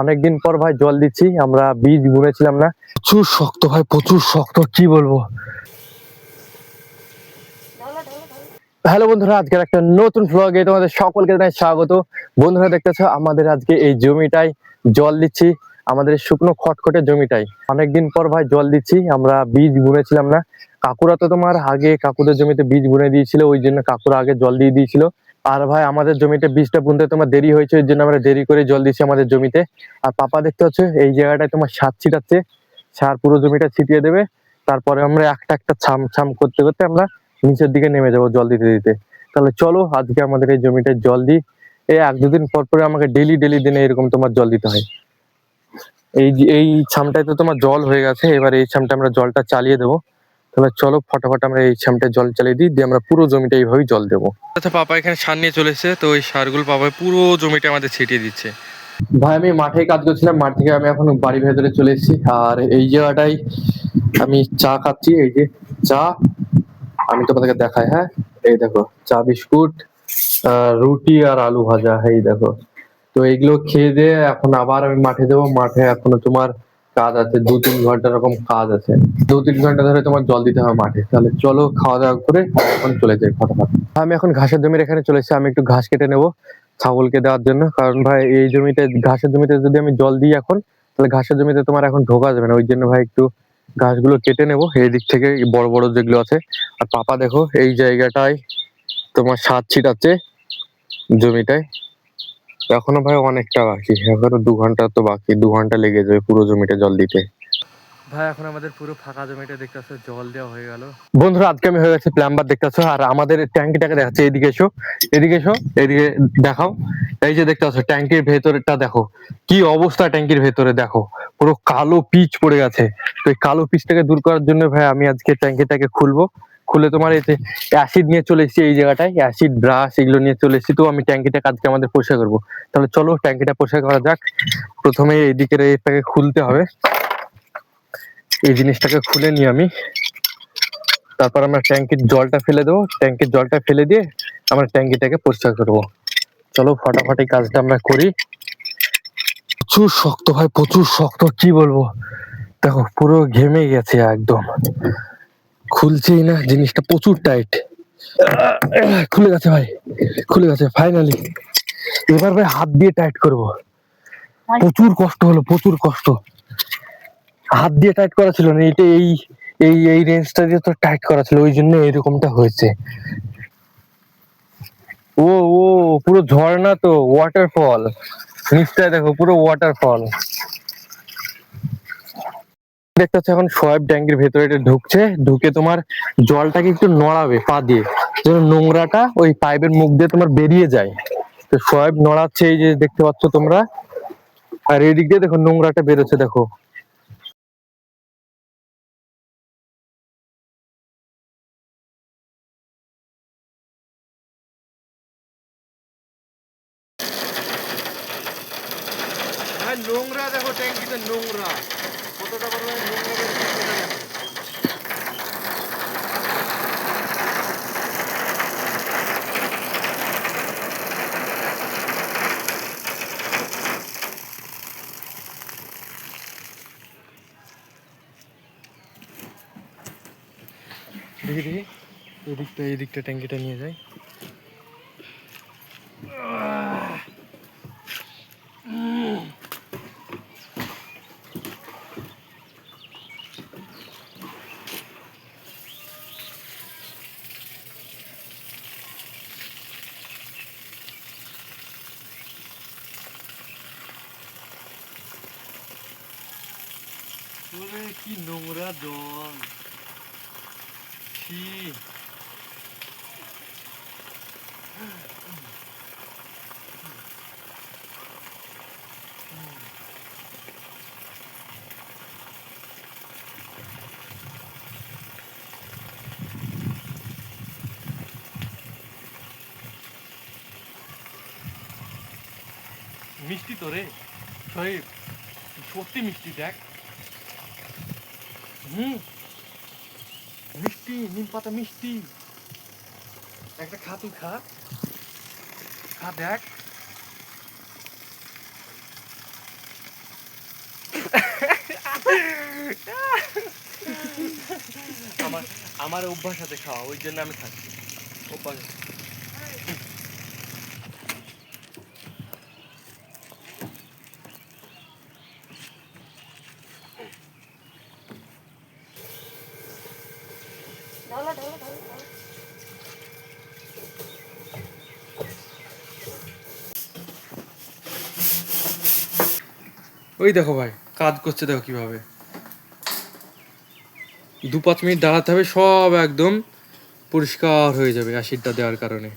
অনেকদিন পর ভাই জল দিচ্ছি, আমরা বীজ বুনেছিলাম না, প্রচুর শক্ত ভাই, প্রচুর শক্ত, কি বলবো। হ্যালো বন্ধুরা, আজকের একটা নতুন ভ্লগে তোমাদের সকলকে জানাই স্বাগত। বন্ধুরা দেখতেছো আমাদের আজকে এই জমিটাই জল দিচ্ছি, আমাদের শুকনো খটখটে জমিটাই অনেকদিন পর ভাই জল দিচ্ছি। আমরা বীজ বুনেছিলাম না, কাকুরা তো তোমার আগে কাকুদের জমিতে বীজ বুনে দিয়েছিল, ওই জন্য কাকুরা আগে জল দিয়ে দিয়েছিল। আর ভাই আমাদের জমিতে বীজটা বুনতে তোমার দেরি হয়েছে, ওই জন্য আমরা দেরি করে জল দিচ্ছি আমাদের জমিতে। আর পাপা দেখতে হচ্ছে এই জায়গাটায় তোমার সার ছিটাচ্ছে, সার পুরো জমিটা ছিটিয়ে দেবে, তারপরে আমরা একটা একটা ছাম ছাম করতে করতে আমরা নিচের দিকে নেমে যাবো জল দিতে দিতে। তাহলে চলো আজকে আমাদের এই জমিটায় জল দিই। এই এক দুদিন পর পরে আমাকে ডেলি ডেলি দিনে এরকম তোমার জল দিতে হয়। এই ছামটায় তো তোমার জল হয়ে গেছে, এবার এই ছামটা আমরা জলটা চালিয়ে দেবো। তাহলে চলো ফটাফট আমরা এই ছামটায় জল চালিয়ে দিই, দিয়ে আমরা পুরো জমিটা এইভাবেই জল দেবো। আচ্ছা, পাপা এখানে সার নিয়ে চলে এসেছে, তো ওই সারগুলো পাপা পুরো জমিটা আমাদের ছিটিয়ে দিচ্ছে। ভাই আমি মাঠে কাজ করছিলাম, মাঠ থেকে আমি এখন বাড়ির ভেতরে চলে এসেছি। আর এই জায়গাটাই আমি চা খাচ্ছি, এই যে চা, আমি তোমাদেরকে দেখাই। হ্যাঁ, এই দেখো চা বিস্কুট, রুটি আর আলু ভাজা, এই দেখো। তো এইগুলো খেয়ে দিয়ে এখন আবার আমি মাঠে যাবো। মাঠে এখনো তোমার কাজ আছে, 2-3 ঘন্টা এরকম কাজ আছে, 2-3 ঘন্টা ধরে তোমার জল দিতে হবে মাঠে। তাহলে চলো খাওয়া দাওয়া করে এখন চলে যাই ফটাফট। আমি এখন ঘাসের জমির এখানে চলে এসেছি, আমি একটু ঘাস কেটে নেবো ছাগলকে দেওয়ার জন্য। কারণ ভাই এই জমিতে, ঘাসের জমিতে যদি আমি জল দিই এখন, তাহলে ঘাসের জমিতে তোমার এখন ঢোকা যাবে না, ওই জন্য ভাই একটু ঘাসগুলো কেটে নেবো এই দিক থেকে, বড় বড় যেগুলো আছে। আর পাপা দেখো এই জায়গাটায় তোমার সার ছিটাচ্ছে জমিটায়। এখনো ভাই অনেকটা বাকি, এখনো 2 ঘন্টা তো বাকি, 2 ঘন্টা লেগে যাবে পুরো জমিটা জল দিতে। ভাই এখন আমাদের পুরো ফাঁকা জমিটা দেখতেছো জল দেওয়া হয়ে গেল। বন্ধুরা আজকে আমি হয়ে গেছে প্লাম্বার দেখতেছো, আর আমাদের ট্যাঙ্কিটাকে দেখাচ্ছে। এদিকে এসো, এদিকে এসো, এদিকে দেখাও। এই যে দেখতেছো ট্যাঙ্কির ভেতরটা দেখো কি অবস্থা, ট্যাঙ্কির ভেতরে দেখো পুরো কালো পিচ পড়ে গেছে। তো এই কালো পিচটাকে দূর করার জন্য ভাই আমি আজকে ট্যাঙ্কিটাকে খুলবো। খুলে তোমার এই যে অ্যাসিড নিয়ে চলে এসেছি, এই জায়গাটায় অ্যাসিড ব্রাশ এগুলো নিয়ে চলে এসেছি। তো আমি ট্যাঙ্কিটা আজকে আমাদের পরিষ্কার করবো। তাহলে চলো ট্যাঙ্কিটা পরিষ্কার করা যাক। প্রথমে এইদিকের এটাকে খুলতে হবে, এই জিনিসটাকে খুলে নিই আমি। তারপর আমরা ট্যাঙ্কির জলটা ফেলে দেবো, ট্যাঙ্কির জলটা ফেলে দিয়ে আমরা ট্যাঙ্কিটাকে পরিষ্কার করবো। চলো ফটাফট এই কাজটা আমরা করি। প্রচুর শক্ত ভাই, প্রচুর শক্ত, কি বলবো। দেখো পুরো ঘেমে গেছে একদম, খুলছেই না জিনিসটা, প্রচুর টাইট। খুলে গেছে ভাই, খুলে গেছে ফাইনালি। এবার ভাই হাত দিয়ে টাইট করব, প্রচুর কষ্ট হলো, প্রচুর কষ্ট। হাত দিয়ে টাইট করা ছিল না, এটা এই এই এই রেঞ্জটা দিয়ে তো টাইট করা ছিল, ওই জন্য এরকমটা হয়েছে। ও ও পুরো ঝর্ণা তো, ওয়াটারফল, নিচটায় দেখো পুরো ওয়াটারফল দেখতে হচ্ছে। এখন সোয়াব ট্যাঙ্কির ভেতরে এটা ঢুকছে, ঢুকে তোমার জলটাকে একটু নড়াবে পা দিয়ে, যেন নোংরাটা ওই পাইপের মুখ দিয়ে তোমার বেরিয়ে যায়। তো সোয়াব নড়াচ্ছে, এই যে দেখতে পাচ্ছ তোমরা। আর এই দিক দিয়ে দেখো নোংরাটা বেরোচ্ছে দেখো। নোংরা দেখো, ট্যাঙ্কিতে নোংরা কতটা পরিমাণে নোংরা বেরোচ্ছে সেটা দেখো। দেখি দেখি, এই দিকটা ট্যাঙ্কিটা নিয়ে যাই। কি নোংরা জল, ছি। মিষ্টি তো রে শহীদ, সত্যি মিষ্টি দেখ। মিষ্টি, নিম পাতা মিষ্টি। একটা খা, তুই খা, খা দেখ। আমার আমার অভ্যাস আছে খাওয়া, ওই জন্য আমি খাচ্ছি অভ্যাস আছে। ওই দেখো ভাই কাজ করছে, দেখো কিভাবে 2-5 মিনিট দাঁড়াতে হবে, সব একদম পরিষ্কার হয়ে যাবে অ্যাসিডটা দেওয়ার কারণে।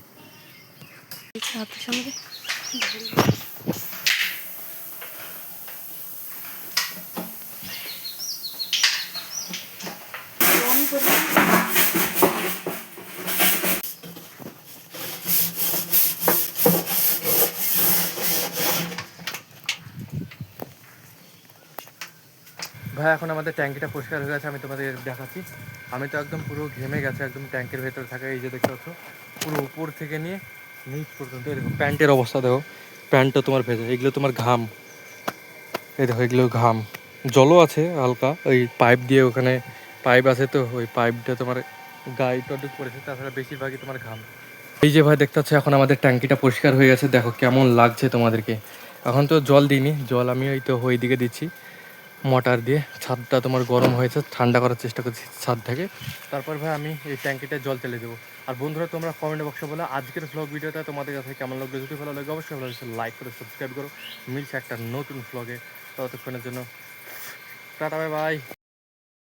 ভাই এখন আমাদের ট্যাঙ্কিটা পরিষ্কার হয়ে গেছে, আমি তোমাদের দেখাচ্ছি। আমি তো একদম পুরো ঘেমে গেছে, একদম ট্যাঙ্কের ভেতরে থাকা, এই যে দেখতে পাচ্ছ পুরো উপর থেকে নিয়ে নিচ পর্যন্ত। এই দেখো প্যান্টের অবস্থা দেখো, প্যান্টটা তোমার ভেজা, এগুলো তোমার ঘাম, এই দেখো এগুলো ঘাম। জলও আছে হালকা, ওই পাইপ দিয়ে, ওখানে পাইপ আছে তো ওই পাইপটা তোমার গায়ে টডুক পড়েছে, তাছাড়া বেশিরভাগই তোমার ঘাম। এই যে ভাই দেখতে পাচ্ছ এখন আমাদের ট্যাঙ্কিটা পরিষ্কার হয়ে গেছে, দেখো কেমন লাগছে তোমাদেরকে। এখন তো জল দিইনি, জল আমি ওই তো ওই দিকে দিচ্ছি মোটর দিয়ে। ছাদটা তোমার গরম হয়েছে, ঠান্ডা করার চেষ্টা করছি ছাদ থেকে, তারপর ভাই আমি এই ট্যাঙ্কিতে জল চালিয়ে দেবো। আর বন্ধুরা তোমরা কমেন্ট বক্সে বলো আজকের ভ্লগ ভিডিওটা তোমাদের কাছে কেমন লাগলো। যদি ভালো লাগে অবশ্যই ভালো লাগছে লাইক করে সাবস্ক্রাইব করো। মিলছে একটা নতুন ভ্লগে, ততক্ষণের জন্য টাটা, বাই বাই।